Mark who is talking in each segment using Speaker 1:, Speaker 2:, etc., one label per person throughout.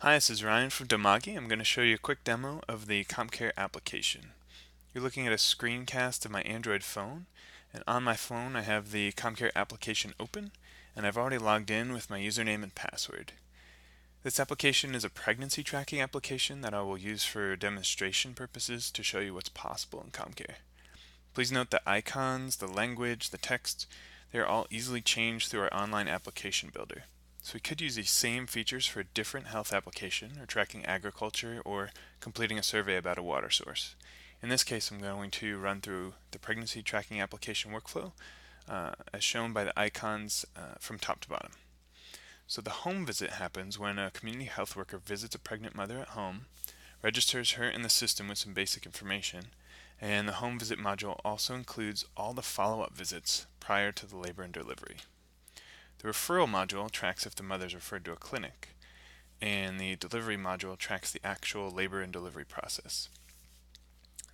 Speaker 1: Hi, this is Ryan from Domagi. I'm going to show you a quick demo of the CommCare application. You're looking at a screencast of my Android phone, and on my phone I have the CommCare application open, and I've already logged in with my username and password. This application is a pregnancy tracking application that I will use for demonstration purposes to show you what's possible in CommCare. Please note the icons, the language, the text, they are all easily changed through our online application builder. So we could use these same features for a different health application or tracking agriculture or completing a survey about a water source. In this case, I'm going to run through the pregnancy tracking application workflow as shown by the icons from top to bottom. So the home visit happens when a community health worker visits a pregnant mother at home, registers her in the system with some basic information, and the home visit module also includes all the follow-up visits prior to the labor and delivery. The referral module tracks if the mother is referred to a clinic, and the delivery module tracks the actual labor and delivery process.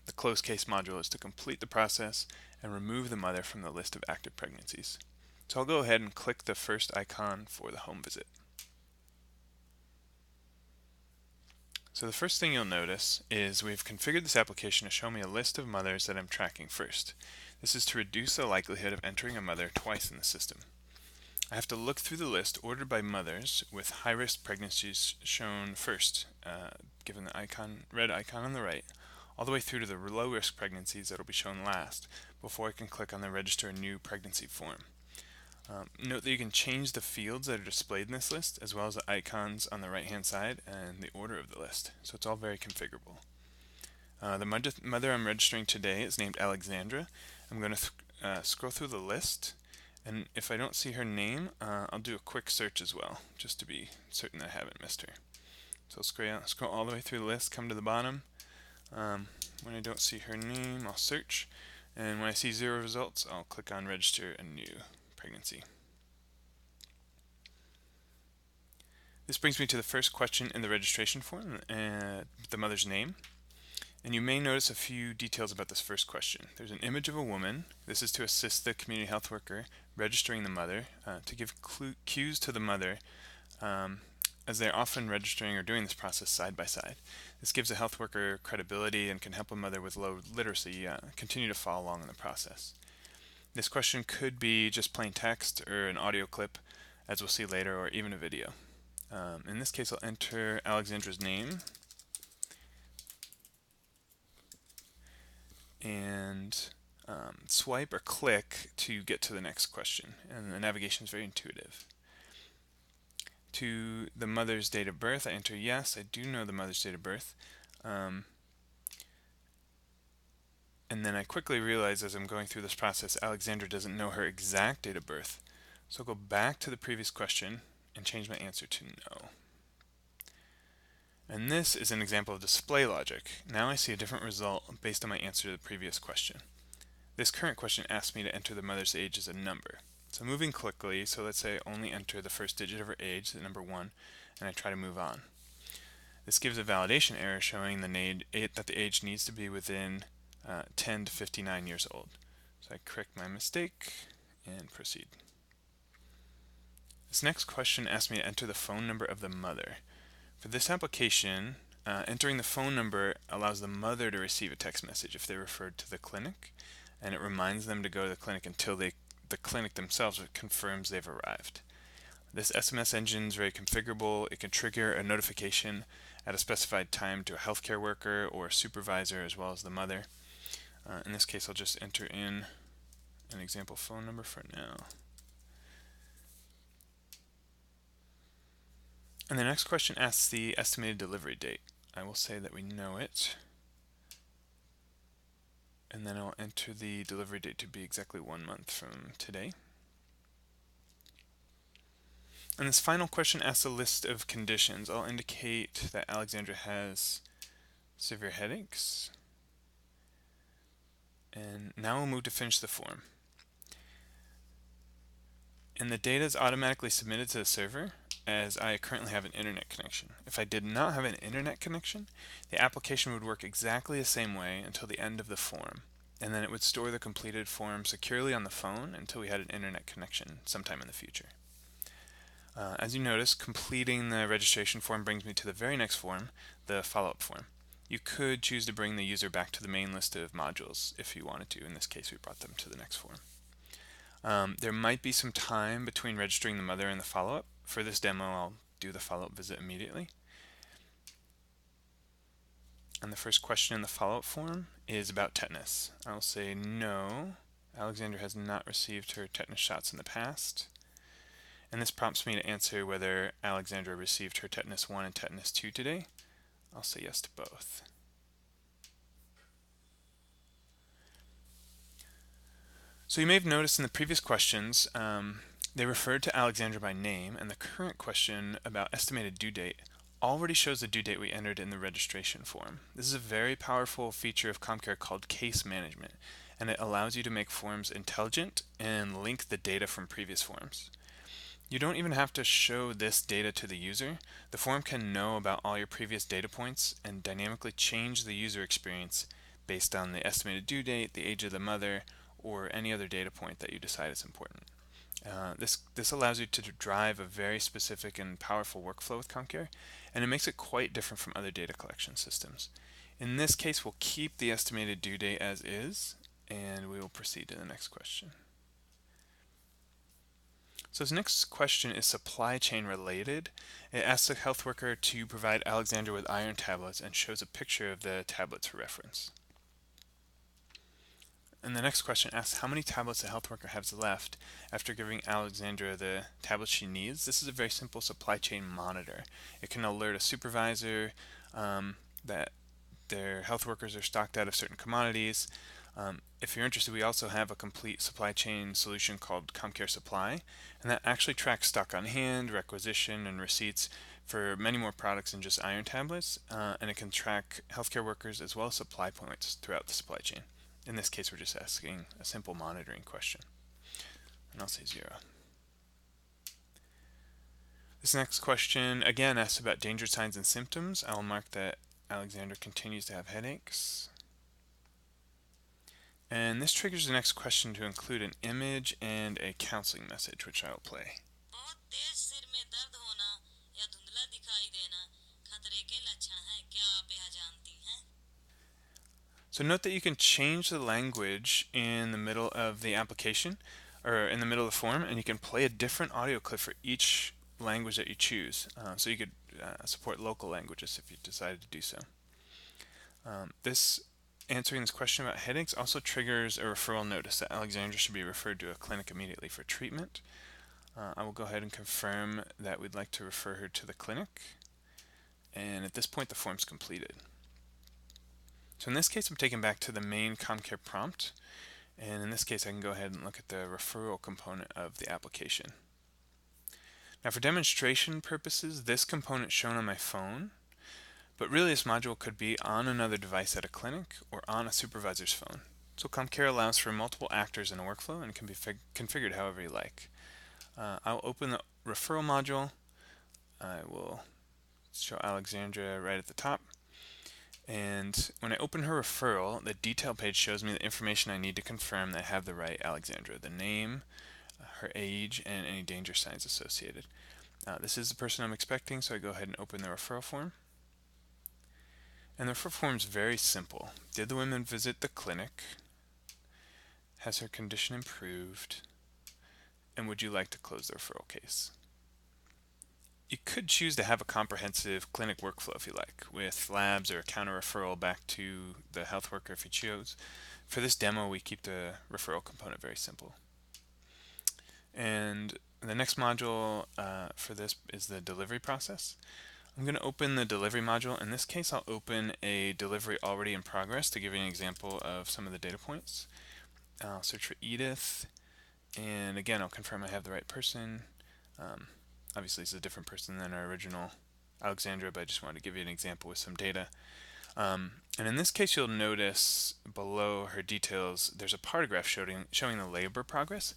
Speaker 1: The closed case module is to complete the process and remove the mother from the list of active pregnancies. So I'll go ahead and click the first icon for the home visit. So the first thing you'll notice is we've configured this application to show me a list of mothers that I'm tracking first. This is to reduce the likelihood of entering a mother twice in the system. I have to look through the list ordered by mothers with high-risk pregnancies shown first, given the red icon on the right, all the way through to the low-risk pregnancies that will be shown last before I can click on the Register a New Pregnancy form. Note that you can change the fields that are displayed in this list, as well as the icons on the right-hand side and the order of the list, so it's all very configurable. The mother I'm registering today is named Alexandra. I'm going to scroll through the list, and if I don't see her name, I'll do a quick search as well, just to be certain that I haven't missed her. So I'll scroll all the way through the list, come to the bottom. When I don't see her name, I'll search, and when I see 0 results, I'll click on Register a New Pregnancy. This brings me to the first question in the registration form, the mother's name. And you may notice a few details about this first question. There's an image of a woman. This is to assist the community health worker registering the mother, to give cues to the mother as they're often registering or doing this process side by side. This gives a health worker credibility and can help a mother with low literacy continue to follow along in the process. This question could be just plain text or an audio clip, as we'll see later, or even a video. In this case, I'll enter Alexandra's name and swipe or click to get to the next question, and the navigation is very intuitive. To the mother's date of birth, I enter yes, I do know the mother's date of birth, and then I quickly realize as I'm going through this process, Alexandra doesn't know her exact date of birth, so I'll go back to the previous question and change my answer to no. And this is an example of display logic. Now I see a different result based on my answer to the previous question. This current question asks me to enter the mother's age as a number. So moving quickly, so let's say I only enter the first digit of her age, the number 1, and I try to move on. This gives a validation error showing that the age needs to be within 10 to 59 years old. So I correct my mistake and proceed. This next question asks me to enter the phone number of the mother. For this application, entering the phone number allows the mother to receive a text message if they're referred to the clinic, and it reminds them to go to the clinic until the clinic themselves confirms they've arrived. This SMS engine is very configurable. It can trigger a notification at a specified time to a healthcare worker or a supervisor as well as the mother. In this case, I'll just enter in an example phone number for now. And the next question asks the estimated delivery date. I will say that we know it. And then I'll enter the delivery date to be exactly 1 month from today. And this final question asks a list of conditions. I'll indicate that Alexandra has severe headaches. And now we'll move to finish the form. And the data is automatically submitted to the server as I currently have an internet connection. If I did not have an internet connection, the application would work exactly the same way until the end of the form, and then it would store the completed form securely on the phone until we had an internet connection sometime in the future. As you notice, completing the registration form brings me to the very next form, the follow-up form. You could choose to bring the user back to the main list of modules if you wanted to. In this case, we brought them to the next form. There might be some time between registering the mother and the follow-up. For this demo, I'll do the follow-up visit immediately. And the first question in the follow-up form is about tetanus. I'll say no. Alexandra has not received her tetanus shots in the past. And this prompts me to answer whether Alexandra received her tetanus 1 and tetanus 2 today. I'll say yes to both. So you may have noticed in the previous questions, they referred to Alexandra by name, and the current question about estimated due date already shows the due date we entered in the registration form. This is a very powerful feature of CommCare called case management, and it allows you to make forms intelligent and link the data from previous forms. You don't even have to show this data to the user. The form can know about all your previous data points and dynamically change the user experience based on the estimated due date, the age of the mother, or any other data point that you decide is important. This allows you to drive a very specific and powerful workflow with CommCare, and it makes it quite different from other data collection systems. In this case, we'll keep the estimated due date as is, and we will proceed to the next question. So this next question is supply chain related. It asks the health worker to provide Alexandra with iron tablets and shows a picture of the tablets for reference. And the next question asks how many tablets the health worker has left after giving Alexandra the tablets she needs. This is a very simple supply chain monitor. It can alert a supervisor that their health workers are stocked out of certain commodities. If you're interested, we also have a complete supply chain solution called CommCare Supply, and that actually tracks stock on hand, requisition, and receipts for many more products than just iron tablets, and it can track healthcare workers as well as supply points throughout the supply chain. In this case, we're just asking a simple monitoring question, and I'll say 0. This next question again asks about danger signs and symptoms. I'll mark that Alexandra continues to have headaches. And this triggers the next question to include an image and a counseling message, which I will play. So note that you can change the language in the middle of the application, or in the middle of the form, and you can play a different audio clip for each language that you choose. So you could support local languages if you decided to do so. Answering this question about headaches also triggers a referral notice that Alexandra should be referred to a clinic immediately for treatment. I will go ahead and confirm that we'd like to refer her to the clinic, and at this point the form's completed. So in this case, I'm taken back to the main CommCare prompt, and in this case I can go ahead and look at the referral component of the application. Now for demonstration purposes, this component is shown on my phone, but really this module could be on another device at a clinic or on a supervisor's phone. So CommCare allows for multiple actors in a workflow and can be configured however you like. I'll open the referral module. I will show Alexandra right at the top. And when I open her referral, the detail page shows me the information I need to confirm that I have the right Alexandra, the name, her age, and any danger signs associated. This is the person I'm expecting, so I go ahead and open the referral form. And the referral form is very simple. Did the woman visit the clinic? Has her condition improved? And would you like to close the referral case? You could choose to have a comprehensive clinic workflow if you like, with labs or a counter referral back to the health worker if you choose. For this demo, we keep the referral component very simple. And the next module for this is the delivery process. I'm going to open the delivery module. In this case, I'll open a delivery already in progress to give you an example of some of the data points. I'll search for Edith, and again, I'll confirm I have the right person. Obviously, it's a different person than our original Alexandra, but I just wanted to give you an example with some data. And in this case, you'll notice below her details, there's a paragraph showing the labor progress.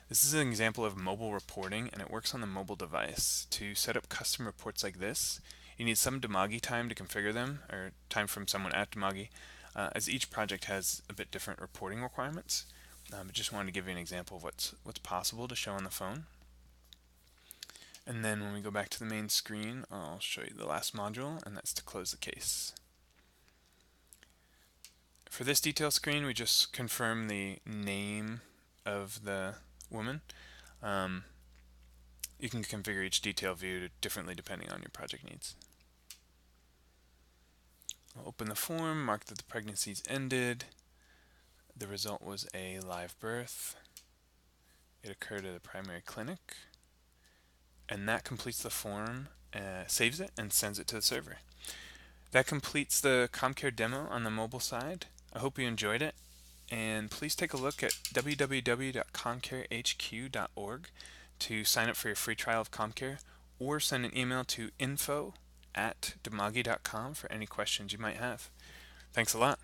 Speaker 1: This is an example of mobile reporting, and it works on the mobile device. To set up custom reports like this, you need some Demagi time to configure them, or time from someone at Demagi, as each project has a bit different reporting requirements. I just wanted to give you an example of what's possible to show on the phone. And then when we go back to the main screen, I'll show you the last module, and that's to close the case. For this detail screen, we just confirm the name of the woman. You can configure each detail view differently depending on your project needs. I'll open the form, mark that the pregnancy's ended. The result was a live birth. It occurred at a primary clinic. And that completes the form, saves it, and sends it to the server. That completes the CommCare demo on the mobile side. I hope you enjoyed it, and please take a look at www.commcarehq.org to sign up for your free trial of CommCare, or send an email to info@demagi.com for any questions you might have. Thanks a lot.